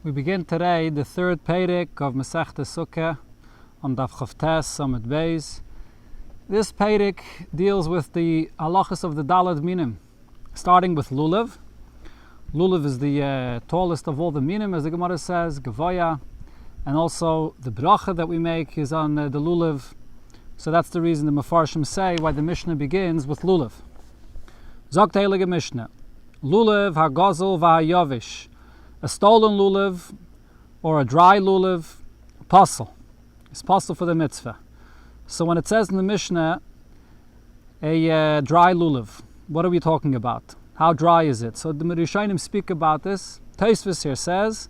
We begin today the third Perek of Masechta Sukkah on Daf Chavtes Samud Beis. This Perek deals with the halachas of the Dalad Minim, starting with Lulav. Lulav is the tallest of all the Minim, as the Gemara says, Gavoya, and also the bracha that we make is on the Lulav. So that's the reason the Mefarshim say why the Mishnah begins with Lulav. Zogt Heilige Mishnah, Lulav ha-gozel va-yavish. A stolen lulav or a dry lulav, pasul. It's pasul for the mitzvah. So when it says in the Mishnah, a dry lulav, what are we talking about? How dry is it? So the Rishonim speak about this. Tosfos here says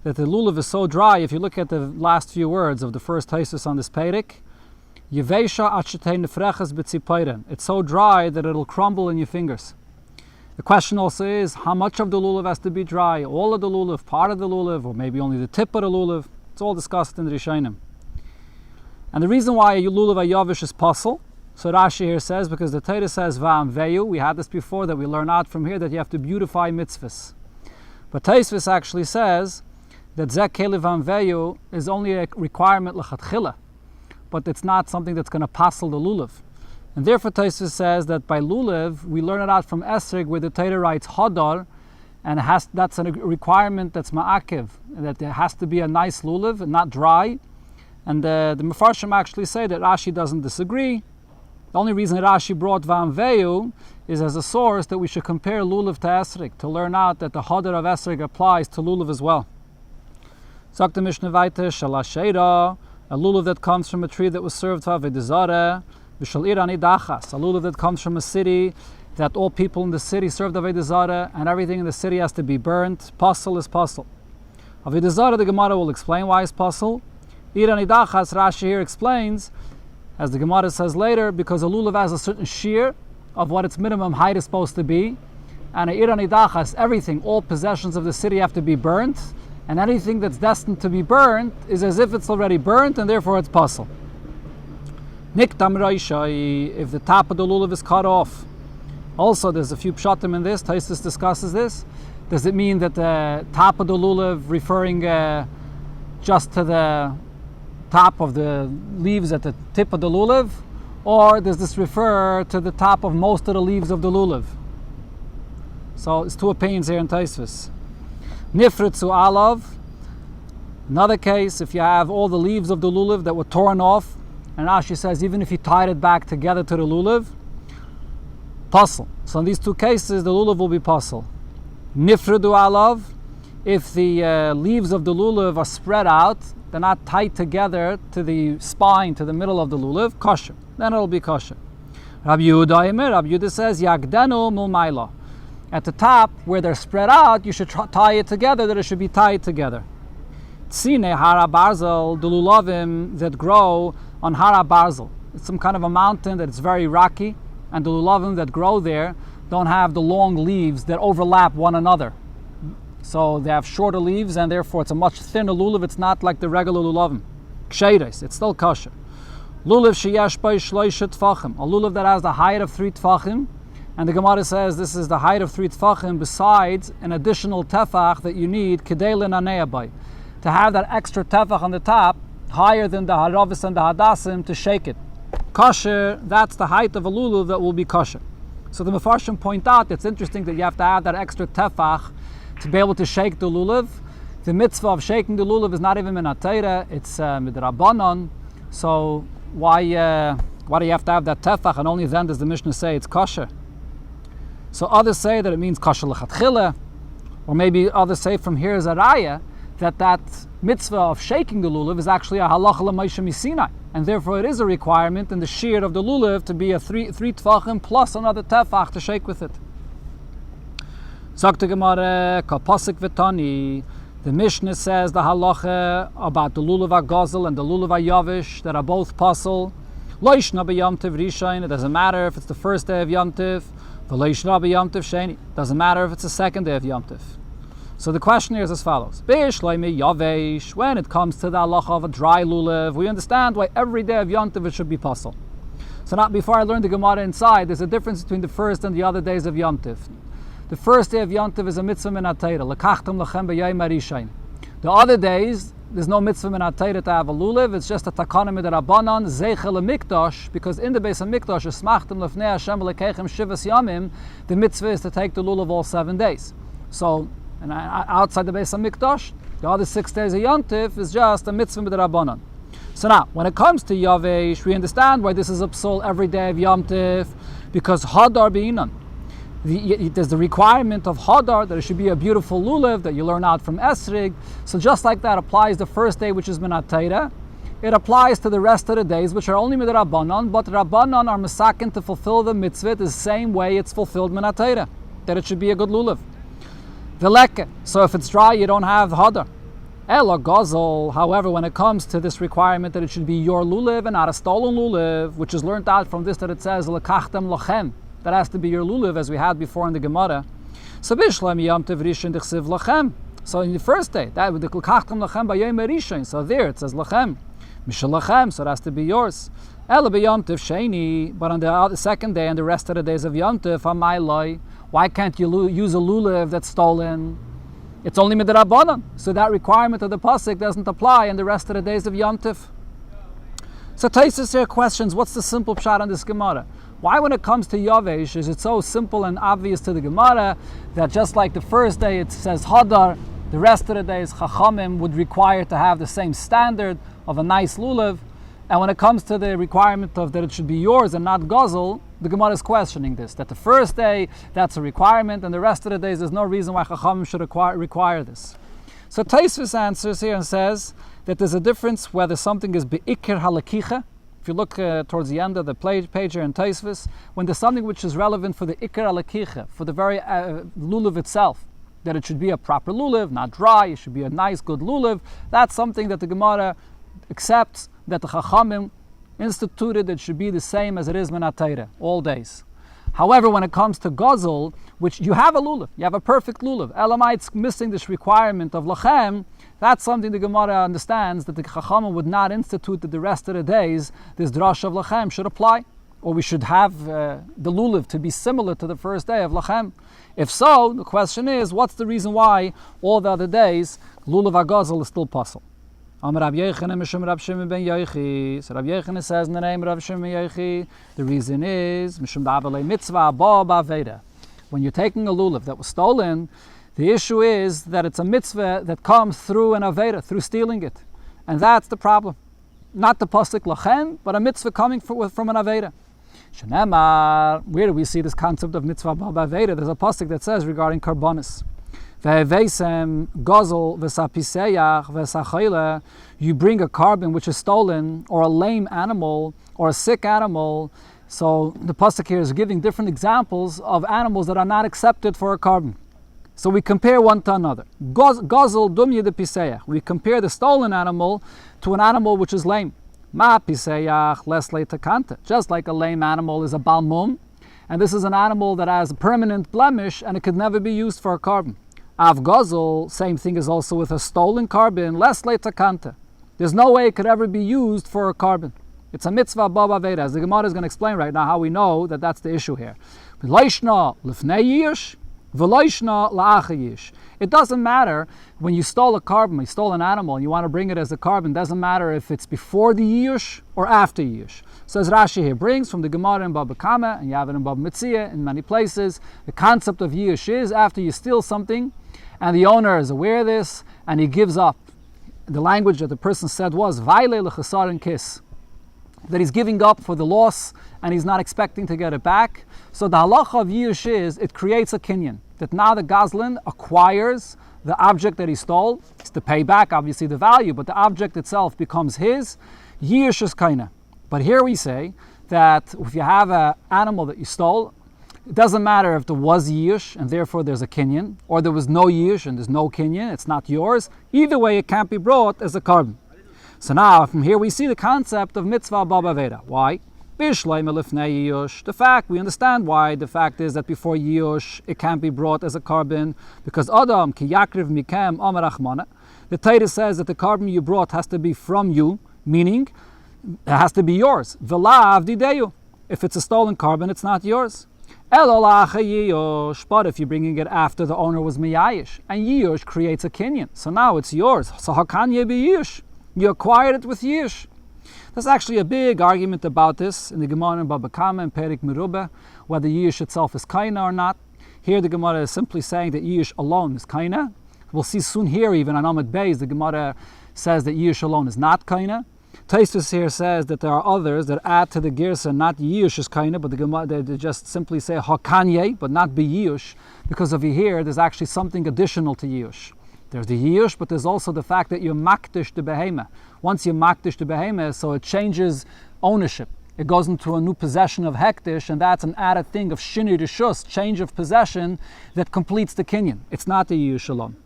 that the lulav is so dry, if you look at the last few words of the first Tosfos on this Perek, Yevesha achetei nefreches b'tzipayren. It's so dry that it'll crumble in your fingers. The question also is, how much of the lulav has to be dry? All of the lulav, part of the lulav, or maybe only the tip of the lulav? It's all discussed in the Rishonim. And the reason why a lulav hayavish is pasul, so Rashi here says, because the Torah says va'am veyu, we had this before, that we learn out from here that you have to beautify mitzvahs. But Tosfos actually says that zeh keli va'am veyu is only a requirement l'chatchila, but it's not something that's going to pasul the lulav. And therefore Tosfos says that by lulav, we learn it out from Esrig, where the Torah writes hadar, and that's a requirement that's ma'akiv, that there has to be a nice lulav and not dry. And the Mefarshim actually say that Rashi doesn't disagree. The only reason that Rashi brought Vam Veyu is as a source that we should compare lulav to Esrig, to learn out that the hadar of Esrig applies to lulav as well. Sagt the Mishnah weiter, Shalasheira, a lulav that comes from a tree that was served for Avodah Zarah, a lulav that comes from a city that all people in the city served Avodah Zarah and everything in the city has to be burnt. Pasul is pasul. Avodah Zarah, the Gemara will explain why it's pasul. Iranidachas, Rashi here explains, as the Gemara says later, because a lulav has a certain shiur of what its minimum height is supposed to be, and a iranidachas, everything, all possessions of the city have to be burnt, and anything that's destined to be burnt is as if it's already burnt, and therefore it's pasul. Niktam Raishai, if the top of the lulav is cut off. Also, there's a few pshatim in this. Tosfos discusses this. Does it mean that the top of the lulav referring just to the top of the leaves at the tip of the lulav? Or does this refer to the top of most of the leaves of the lulav? So it's two opinions here in Tosfos. Nifritzu alav. Another case, if you have all the leaves of the lulav that were torn off, and Rashi says, even if you tied it back together to the lulav, pasul. So in these two cases, the lulav will be pasul. Nifredu alav, if the leaves of the lulav are spread out, they're not tied together to the spine, to the middle of the lulav, kosher. Then it'll be kosher. Rabbi Yehuda says, Yagdenu mulmayla. At the top, where they're spread out, you should tie it together, that it should be tied together. Tzine hara barzel, the lulavim that grow on Hara Barzel. It's some kind of a mountain that it's very rocky, and the lulavim that grow there don't have the long leaves that overlap one another. So they have shorter leaves, and therefore it's a much thinner lulav. It's not like the regular lulavim. Ksheiros, it's still kosher. Lulav sheyesh bei shloisha tfachim, a lulav that has the height of 3 tfachim, and the Gemara says this is the height of 3 tfachim besides an additional tefach that you need kedei lenanea by, to have that extra tefach on the top, higher than the haravis and the hadassim, to shake it. Kosher, that's the height of a lulav that will be kosher. So the Mefarshim point out, it's interesting that you have to add that extra tefach to be able to shake the lulav. The mitzvah of shaking the lulav is not even min ha-Torah, it's midrabanan. So why do you have to have that tefach, and only then does the Mishnah say it's kosher? So others say that it means kosher l'chatchila, or maybe others say from here is a raya, that mitzvah of shaking the lulav is actually a halacha l'maisha misinai, and therefore it is a requirement in the shiur of the lulav to be a three tefachim plus another tefach to shake with it. Sagt the Gemara, kapasik v'tani. The Mishnah says the halacha about the lulav hagozel and the lulav hayavish that are both pasul. Loishna b'yom tiv rishain. It doesn't matter if it's the first day of Yom Tiv. V'loishna b'yom tiv sheni. Doesn't matter if it's the second day of Yom Tiv. So the question here is as follows. When it comes to the halacha of a dry lulav, we understand why every day of Yom Tov it should be pasul. So now, before I learn the Gemara inside, there's a difference between the first and the other days of Yom Tov. The first day of Yom Tov is a mitzvah min ha-Torah. Lekachtem lachem b'yom harishain. The other days, there's no mitzvah min ha-Torah to have a lulav. It's just a takana midrabanan zeichel mikdash, because in the Beis Hamikdash, esmachtem lefnei Hashem v'lekeichem shivas yamim, the mitzvah is to take the lulav all 7 days. So, and outside the Beis Hamikdash, the other 6 days of Yom Tif is just a mitzvah midrabanan. So now, when it comes to Yavesh, we understand why this is a psul every day of Yom Tif, because hadar beinan. There's the requirement of hadar, that it should be a beautiful lulav that you learn out from Esrig. So just like that applies the first day, which is min ha-Torah, it applies to the rest of the days, which are only midrabanan, but Rabbanan are mesakin to fulfill the mitzvah the same way it's fulfilled min ha-Torah, that it should be a good lulav. Veleke, so if it's dry, you don't have hadar. Ela gazel, however, when it comes to this requirement that it should be your lulav and not a stolen lulav, which is learned out from this that it says lekachtem lachem, that has to be your lulav, as we had before in the Gemara. So bishlam yom tev rishon dichsiv lachem. So in the first day, that with the lekachtem lachem b'yom rishon. So there it says lachem, mishal lachem. So it has to be yours. Ela b'yom tev sheni, but on the second day and the rest of the days of yom tev, hamay loy. Why can't you use a lulav that's stolen? It's only midrabanan. So that requirement of the pasuk doesn't apply in the rest of the days of yom tev. So Taisus here questions, what's the simple pshat on this Gemara? Why, when it comes to Yavesh, is it so simple and obvious to the Gemara that just like the first day it says Hadar, the rest of the days Chachamim would require to have the same standard of a nice lulav, and when it comes to the requirement of that it should be yours and not Gazel, the Gemara is questioning this, that the first day that's a requirement and the rest of the days there's no reason why Chachamim should require this. So Taisvis answers here and says that there's a difference whether something is be'ikir halakicha. If you look towards the end of the page here in Taisvis, when there's something which is relevant for the ikar alakicha, for the very lulav itself, that it should be a proper lulav, not dry, it should be a nice, good lulav, that's something that the Gemara accepts, that the Chachamim instituted it should be the same as it is min ha-Torah, all days. However, when it comes to Gazel, which you have a lulav, you have a perfect lulav, Elamites missing this requirement of lachem, that's something the Gemara understands that the Chachamim would not institute that the rest of the days this drash of lachem should apply, or we should have the lulav to be similar to the first day of lachem. If so, the question is, what's the reason why all the other days lulav ha-Gazel is still possible? Amar Rav Yochanan mishum Rav Shimon ben Yochi. So Rav Yochanan says in the name of Rav Shimon ben Yochi, the reason is mishum da'avalei mitzvah ba ba'aveda. When you're taking a lulav that was stolen, the issue is that it's a mitzvah that comes through an aveda, through stealing it. And that's the problem. Not the pasuk lachem, but a mitzvah coming from an aveda. Shenemar, where do we see this concept of mitzvah ba'aveda? There's a pasuk that says regarding karbonis. Ve'evesem gazel v'sapiseyach v'sachayla. You bring a carbon which is stolen, or a lame animal, or a sick animal. So the pasuk here is giving different examples of animals that are not accepted for a carbon. So we compare one to another. Gazel dumye de piseyach. We compare the stolen animal to an animal which is lame. Ma piseyach les leitakanta. Just like a lame animal is a balmum, and this is an animal that has a permanent blemish and it could never be used for a carbon. Av gazel, same thing is also with a stolen carbon, les leitakanta. There's no way it could ever be used for a carbon. It's a mitzvah baba veda. As the Gemara is going to explain right now how we know that that's the issue here. Leishna lifnei yish. It doesn't matter when you stole a carbon, you stole an animal, and you want to bring it as a carbon. It doesn't matter if it's before the Yush or after Yush. So as Rashi here brings from the Gemara in Baba Kama, and you have it in Baba Metzia in many places, the concept of Yush is after you steal something, and the owner is aware of this, and he gives up. The language that the person said was Vaile lechasarin kis, that he's giving up for the loss and he's not expecting to get it back. So the halacha of Yush is it creates a kinyan, that now the Gazlan acquires the object that he stole. It's to pay back obviously the value, but the object itself becomes his. Yush is kaina. But here we say that if you have an animal that you stole, it doesn't matter if there was Yush and therefore there's a kinyan, or there was no Yush and there's no kinyan, it's not yours. Either way it can't be brought as a carbon. So now, from here we see the concept of mitzvah baba veda. Why? The fact, we understand why. The fact is that before Yush, it can't be brought as a carbon, because Adam ki yakriv mikem amar achmana. The Torah says that the carbon you brought has to be from you, meaning it has to be yours. V'lav dideyu. If it's a stolen carbon, it's not yours. But if you're bringing it after the owner was miyayish, and yish creates a kinyan, so now it's yours. So how can you be yish? You acquired it with yish. There's actually a big argument about this in the Gemara in Baba Kama and Perik Merubah, whether yish itself is kaina or not. Here the Gemara is simply saying that yish alone is kaina. We'll see soon here, even on Amud Beis, the Gemara says that yish alone is not kaina. Tosfos here says that there are others that add to the girsa, not yish is kaina, but the Gemara they just simply say hakanye, but not be yish, because over here there's actually something additional to yish. There's the yish, but there's also the fact that you're makdish the behema. Once you're makdish the behema, so it changes ownership. It goes into a new possession of hektish, and that's an added thing of shini rishus, change of possession, that completes the kinyan. It's not the yish alone.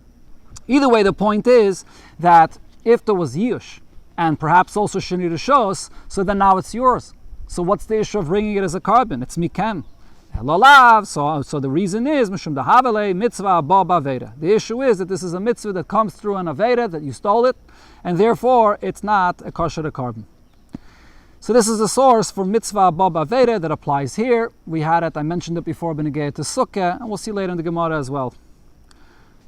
Either way, the point is that if there was yish, and perhaps also shini rishus, so then now it's yours. So what's the issue of bringing it as a carbon? It's mikem. So the reason is mishum dahavale mitzvah ba b'aveda. The issue is that this is a mitzvah that comes through an aveda, that you stole it, and therefore it's not a kosher carbon. So this is the source for mitzvah ba b'aveda that applies here. We had it, I mentioned it before, b'negei to Sukkah, and we'll see later in the Gemara as well.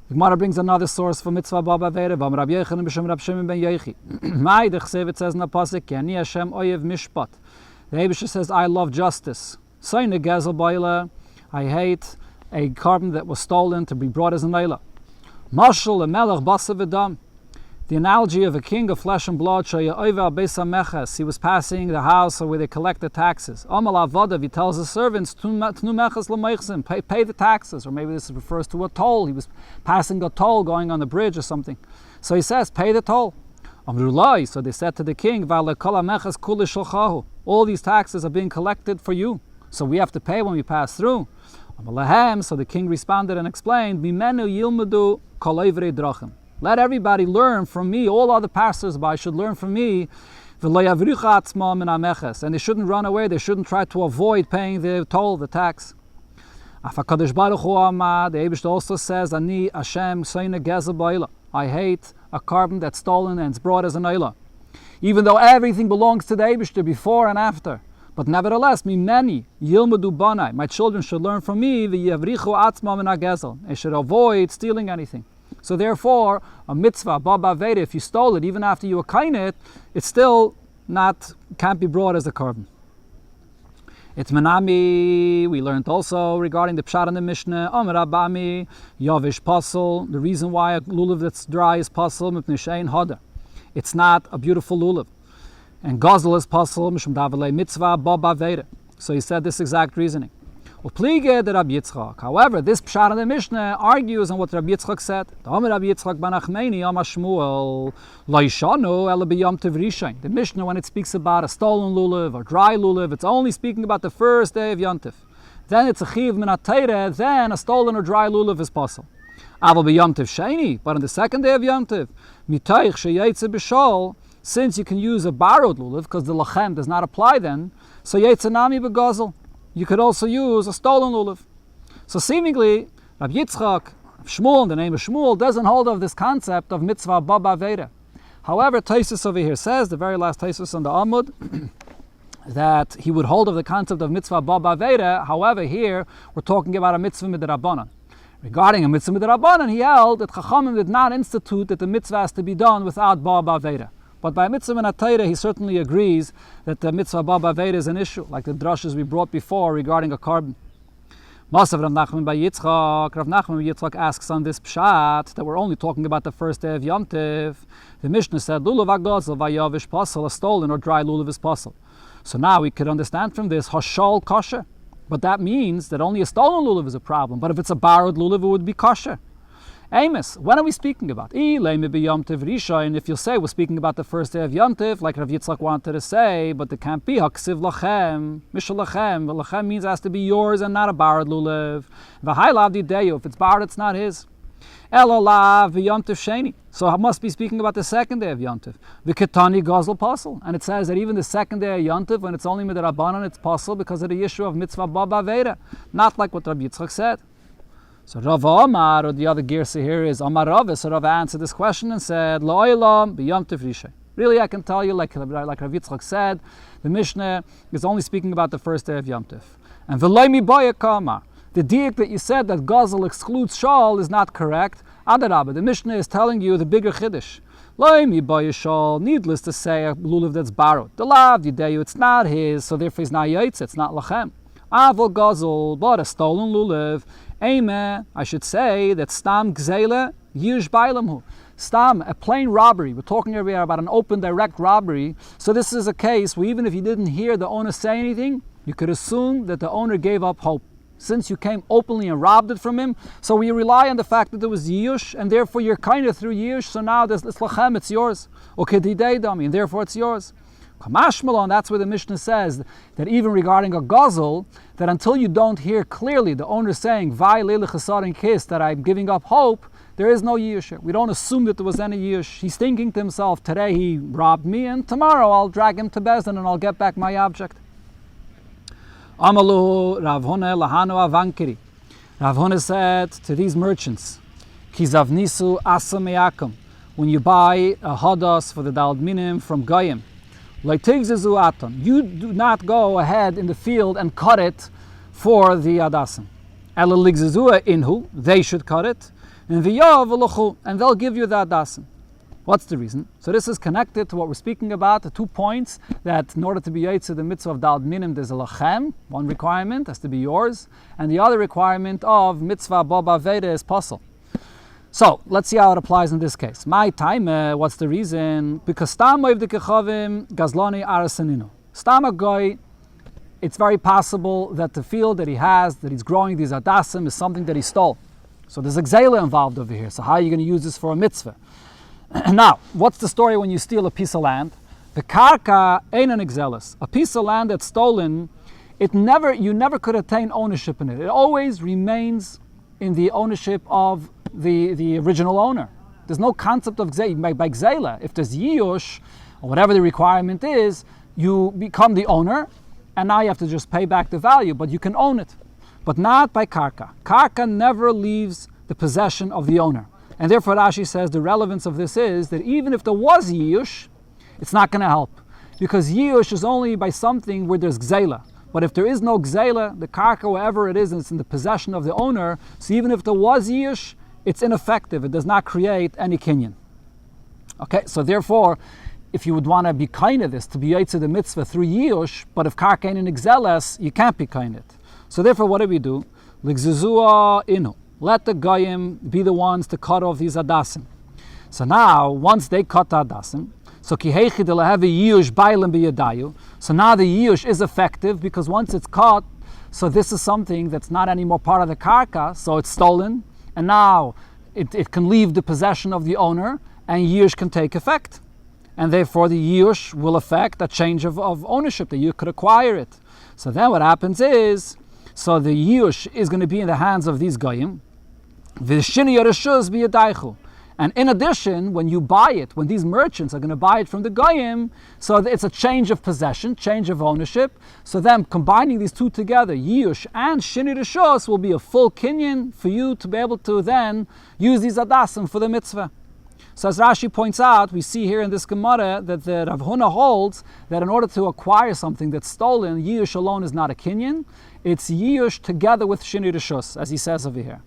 The Gemara brings another source for mitzvah ba b'aveda. Vam Rabbi Yochanan b'shem Rab Shimon ben Yochi. Mai dechsev, it says in the pasuk, ki ani Hashem oyev mishpat. The Eibusha says, I love justice. Soine gezel boila, I hate a carbon that was stolen to be brought as an eila. Mashal lemelech basa v'dam. The analogy of a king of flesh and blood, shaya oiva beis hameches. He was passing the house where they collect the taxes. Amal avodav, he tells his servants, tnu meches l'meichsim, pay the taxes. Or maybe this refers to a toll. He was passing a toll going on the bridge or something. So he says, pay the toll. Amrulai, so they said to the king, v'ale kol hameches kuli shalchahu. All these taxes are being collected for you, so we have to pay when we pass through. So the king responded and explained, Mimenu yilmadu kol ovrei drachim. Let everybody learn from me, all other passers-by should learn from me, and they shouldn't run away, they shouldn't try to avoid paying the toll, the tax. The Eibusha also says, Ani Hashem soine gezel ba'ila. I hate a carbon that's stolen and it's brought as an eila. Even though everything belongs to the Eibusha before and after. But nevertheless, mimeni yilmadu banai. My children should learn from me, v'yavrichu atzmam min hagezel. They should avoid stealing anything. So therefore, a mitzvah, ba b'aveda, if you stole it, even after you akain it, it's still can't be brought as a carbon. It's menami. We learned also regarding the pshat in the Mishnah. Omer abami yavish pasel. The reason why a lulav that's dry is pasel mipnei shein hada. It's not a beautiful lulav. And gazel is pasel mishum davalei mitzvah ba b'aveda. So he said this exact reasoning. Upliege the Rabbi Yitzchak. However, this pshat in the Mishnah argues on what Rabbi Yitzchak said. The Mishnah, when it speaks about a stolen lulav or dry lulav, it's only speaking about the first day of Yontif. Then it's a chiv min ha-teireh, then a stolen or dry lulav is possible. Aval b'Yontif sheni, but on the second day of Yontif, mitaych sheyetze b'shol, since you can use a borrowed lulav, because the lachem does not apply then, so yetze nami b'gazel. You could also use a stolen lulav. So seemingly, Rabbi Yitzchak, Shmuel, in the name of Shmuel, doesn't hold of this concept of mitzvah ba b'aveda. However, Tosfos over here says, the very last Tosfos on the Amud, that he would hold of the concept of mitzvah ba b'aveda. However, here we're talking about a mitzvah midrabanan. Regarding a mitzvah midrabanan, he held that Chachamim did not institute that the mitzvah has to be done without ba b'aveda. But by mitzvah min ha-teireh, he certainly agrees that the mitzvah ba b'aveda is an issue, like the drushes we brought before regarding a carbon. Masav Rav Nachman by Yitzchak. Rav Nachman by Yitzchak asks on this pshat that we're only talking about the first day of Yom Tov. The Mishnah said, lulav hagazel vayavish pasel, a stolen or dry lulav is pasel. So now we could understand from this, hashal kosher. But that means that only a stolen lulav is a problem. But if it's a borrowed lulav, it would be kosher. Amos, when are we speaking about? And if you'll say we're speaking about the first day of Yom Tov, like Rav Yitzchak wanted to say, but it can't be haksiv lachem, mishal lachem. Lachem means it has to be yours and not a borrowed lulav. V'hailav dideyu, if it's borrowed, it's not his. Elolav v'Yom Tov sheni. So I must be speaking about the second day of Yom Tov. V'ketani gazel pasel. And it says that even the second day of Yom Tov, when it's only midrabanan, it's pasel because of the issue of mitzvah ba b'aveda. Not like what Rabbi Yitzchak said. So Rav Omar, or the other girsa here is Omar Rav. So Rav answered this question and said, Lo'olam b'Yom Tov Rishon. Really, I can tell you, like Rav Yitzchak said, the Mishnah is only speaking about the first day of Yom Tov. And v'loimi boya kama. The diak that you said that Gazel excludes Shal is not correct. Adarabah, the Mishnah is telling you the bigger Chiddush. Loimi boya Shal, needless to say, a lulav that's borrowed. The lav yideyu, it's not his, so therefore it's not yaitz, it's not lachem. Avol Gazel, but a stolen lulav. Eime, I should say that stam gzele yish bailamhu. Stam, a plain robbery. We're talking over here about an open, direct robbery. So this is a case where even if you didn't hear the owner say anything, you could assume that the owner gave up hope. Since you came openly and robbed it from him, so we rely on the fact that there was yish, and therefore you're kind of through yish, so now it's lachem, it's yours. Okay, and therefore it's yours. Kamashmalon, that's where the Mishnah says that even regarding a gazel, that until you don't hear clearly the owner saying, Vai leile chesarin kiss, that I'm giving up hope, there is no yish. We don't assume that there was any yish. He's thinking to himself, today he robbed me, and tomorrow I'll drag him to Bezdin and I'll get back my object. Amalu Rav Huna lahanu avankiri. Rav Huna said to these merchants, Kizavnisu asameyakum. When you buy a hadas for the dalad minim from Goyim, leitigzizu aton. You do not go ahead in the field and cut it for the adasim. Ela ligzizua inhu. They should cut it. And v'yav and they'll give you the adasim. What's the reason? So this is connected to what we're speaking about, the 2 points, that in order to be yaitz the mitzvah of dalad minim, there's a lachem, one requirement has to be yours, and the other requirement of mitzvah baba veda is puzzle. So let's see how it applies in this case. My time, what's the reason? Because stam oiv de kechavim gazlani arasaninu. Stam a goy, it's very possible that the field that he has, that he's growing these adasim, is something that he stole. So there's a gzela involved over here. So how are you going to use this for a mitzvah? Now, what's the story when you steal a piece of land? The karka ain't an exelis. A piece of land that's stolen, you never could attain ownership in it. It always remains in the ownership of the original owner. There's no concept of gzela. By gzela, if there's yiyush, or whatever the requirement is, you become the owner, and now you have to just pay back the value, but you can own it. But not by karka. Karka never leaves the possession of the owner. And therefore Rashi says the relevance of this is that even if there was yiyush, it's not going to help. Because yiyush is only by something where there's gzela. But if there is no gzela, the karka, wherever it is, it's in the possession of the owner, so even if there was yiyush, it's ineffective. It does not create any kinyan. Okay, so therefore, if you would want to be kind of this, to be yaitz the mitzvah through yiyush, but if karka ain't in exeles, you can't be kind it. So therefore, what do? Ligzizua inu. Let the goyim be the ones to cut off these adasim. So now, once they cut the adasim, so kihechi de lehevi yiyush bailim biyadayu. So now the yiyush is effective because once it's cut, so this is something that's not anymore part of the karka, so it's stolen, and now it can leave the possession of the owner, and yiyush can take effect. And therefore the yiyush will affect a change of ownership, that you could acquire it. So then what happens is, so the yiyush is going to be in the hands of these goyim, and in addition, when you buy it, when these merchants are going to buy it from the goyim, so it's a change of possession, change of ownership. So then combining these two together, yiyush and shini rishos, will be a full kinyan for you to be able to then use these adasim for the mitzvah. So as Rashi points out, we see here in this Gemara that the Rav Huna holds that in order to acquire something that's stolen, yiyush alone is not a kinyan. It's yiyush together with shini rishos, as he says over here.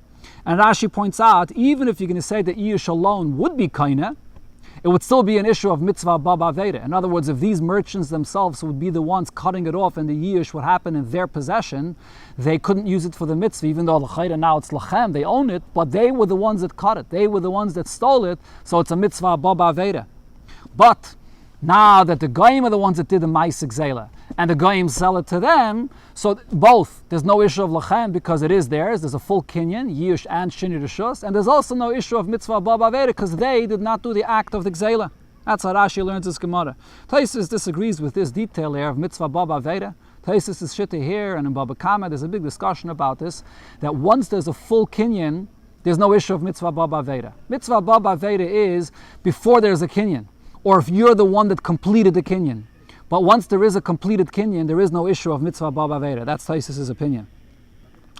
And Rashi points out, even if you're going to say that yiyush alone would be kaina, it would still be an issue of mitzvah baba veda. In other words, if these merchants themselves would be the ones cutting it off and the yiyush would happen in their possession, they couldn't use it for the mitzvah, even though l'chayda now it's lachem, they own it, but they were the ones that cut it. They were the ones that stole it, so it's a mitzvah baba veda. But now that the goyim are the ones that did the ma'aseh gzela, and the goyim sell it to them, so both, there's no issue of lachem because it is theirs, there's a full kinyan, yiyush and shini rishos, and there's also no issue of mitzvah baba veda because they did not do the act of the gzela. That's how Rashi learns this Gemara. Taisus disagrees with this detail here of mitzvah baba veda. Taisus is shitta here, and in Baba Kama there's a big discussion about this, that once there's a full kinyan, there's no issue of mitzvah baba veda. Mitzvah baba veda is before there's a kinyan, or if you're the one that completed the kinyan. But once there is a completed kinyan, there is no issue of mitzvah baba veda. That's Taisus' opinion.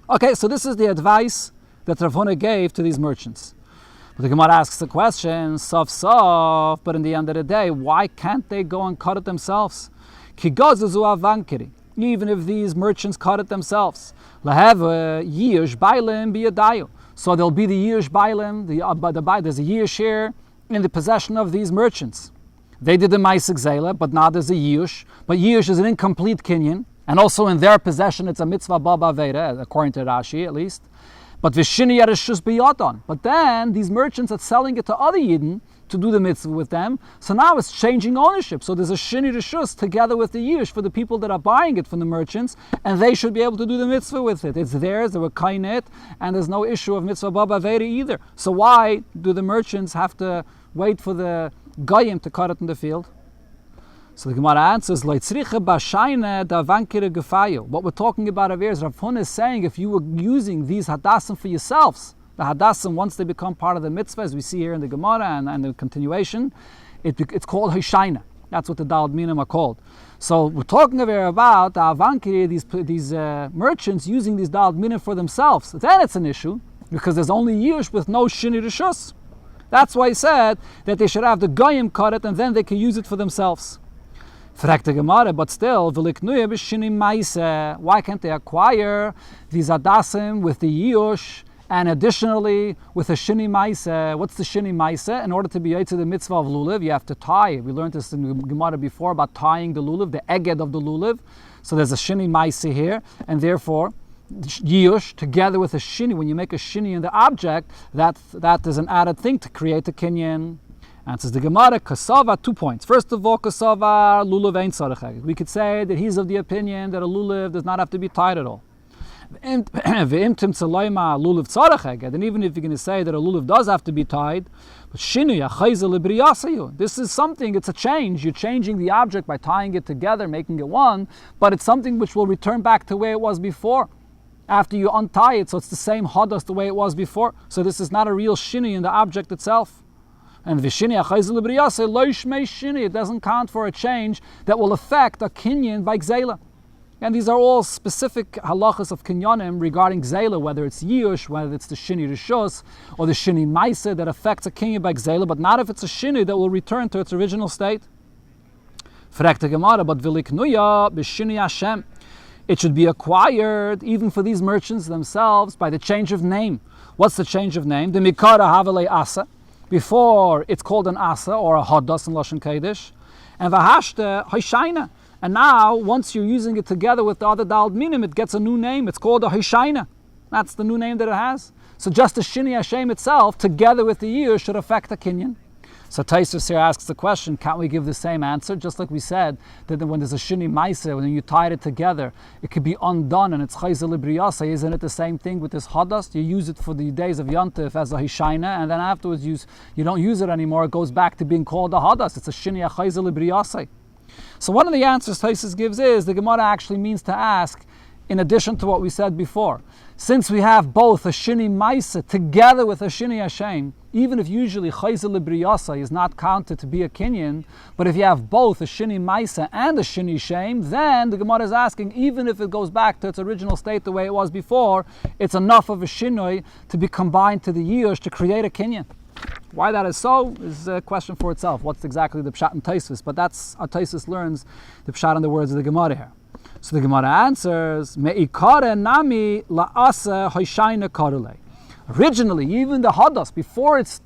Okay, so this is the advice that Rav Huna gave to these merchants. But the Gemara asks the question, sof, but in the end of the day, why can't they go and cut it themselves? Ki gozuzu avankiri. even if these merchants cut it themselves. Laheva yish bailim biyadayu. So there'll be the yish bailim, there's a yish here in the possession of these merchants. They did the ma'aseh gzeila, but now there's a yish. But yish is an incomplete kinyan, and also in their possession it's a mitzvah baba veira, according to Rashi at least. But v'shini yarishus biyadon. But then these merchants are selling it to other yidden to do the mitzvah with them. So now it's changing ownership. So there's a shini rishus together with the yish for the people that are buying it from the merchants, and they should be able to do the mitzvah with it. It's theirs, they were kainet, and there's no issue of mitzvah baba veira either. So why do the merchants have to wait for the goyim to cut it in the field? So the Gemara answers, what we're talking about over here is Rav Huna is saying if you were using these hadassim for yourselves, the hadassim, once they become part of the mitzvah, as we see here in the Gemara and the continuation, it's called hishayna. That's what the dalad minim are called. So we're talking over here about the avankiri, these merchants using these dalad minim for themselves. Then it's an issue, because there's only yish with no shini rishus. That's why he said that they should have the goyim cut it, and then they can use it for themselves. Fragt the Gemara, but still, why can't they acquire these adassim with the yush and additionally with a shini maise? What's the shini maise? In order to be able to the mitzvah of lulav, you have to tie. We learned this in the Gemara before about tying the lulav, the eged of the lulav. So there's a shini maise here, and therefore yush together with a shini. When you make a shini in the object, that is an added thing to create a kinyan. Answers the Gemara, kasava, 2 points. First of all, kasava, lulav ain't tzarech. We could say that he's of the opinion that a lulav does not have to be tied at all. And even if you're going to say that a lulav does have to be tied, but this is something, it's a change. You're changing the object by tying it together, making it one, but it's something which will return back to where it was before after you untie it, so it's the same hadas the way it was before. So this is not a real shini in the object itself. And it doesn't count for a change that will affect a kinyan by gzeila. And these are all specific halachas of kinyanim regarding gzeila, whether it's yush, whether it's the shini rishos, or the shini maise that affects a kinyan by gzeila, but not if it's a shini that will return to its original state. Fragt the Gemara, but viliknuya b'shini Hashem. It should be acquired even for these merchants themselves by the change of name. What's the change of name? The mikara havelei asa. Before it's called an asa or a hadas in Lashon Kodesh, and v'hashta hishayna. And now, once you're using it together with the other dalad minim, it gets a new name. It's called a hishayna. That's the new name that it has. So just the shini Hashem itself, together with the year, should affect the kinyan. So Taisus here asks the question, can't we give the same answer? Just like we said, that when there's a shini maise, when you tie it together, it could be undone and it's chayzel libriyasa. Isn't it the same thing with this hadas? You use it for the days of Yontif as a hishayna, and then afterwards you don't use it anymore. It goes back to being called a hadas. It's a shini chayzel libriyasa. So one of the answers Taisus gives is, the Gemara actually means to ask, in addition to what we said before, since we have both a shini maise together with a shini Hashem, even if usually chayzel libriyasa is not counted to be a kinyan, but if you have both a shini maise and a shini shem, then the Gemara is asking, even if it goes back to its original state the way it was before, it's enough of a shinoi to be combined to the years to create a kinyan. Why that is so is a question for itself. What's exactly the pshat in Taisus? But that's how Taisus learns the pshat in the words of the Gemara here. So the Gemara answers, Me'ikare nami la'asa hoshayna karule. Originally, even the hadas, before it's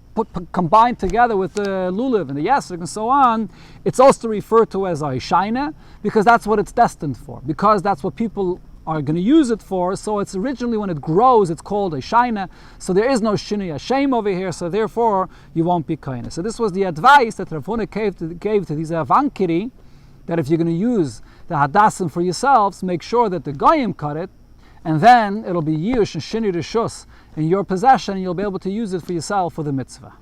combined together with the lulav and the yesrik and so on, it's also referred to as a hishayna, because that's what it's destined for, because that's what people are going to use it for. So it's originally, when it grows, it's called a shayna. So there is no shini Hashem over here, so therefore you won't be kaina. So this was the advice that Rav Huna gave to these avankiri, that if you're going to use the hadassim for yourselves, make sure that the goyim cut it, and then it'll be yush and shini rishus in your possession, and you'll be able to use it for yourself for the mitzvah.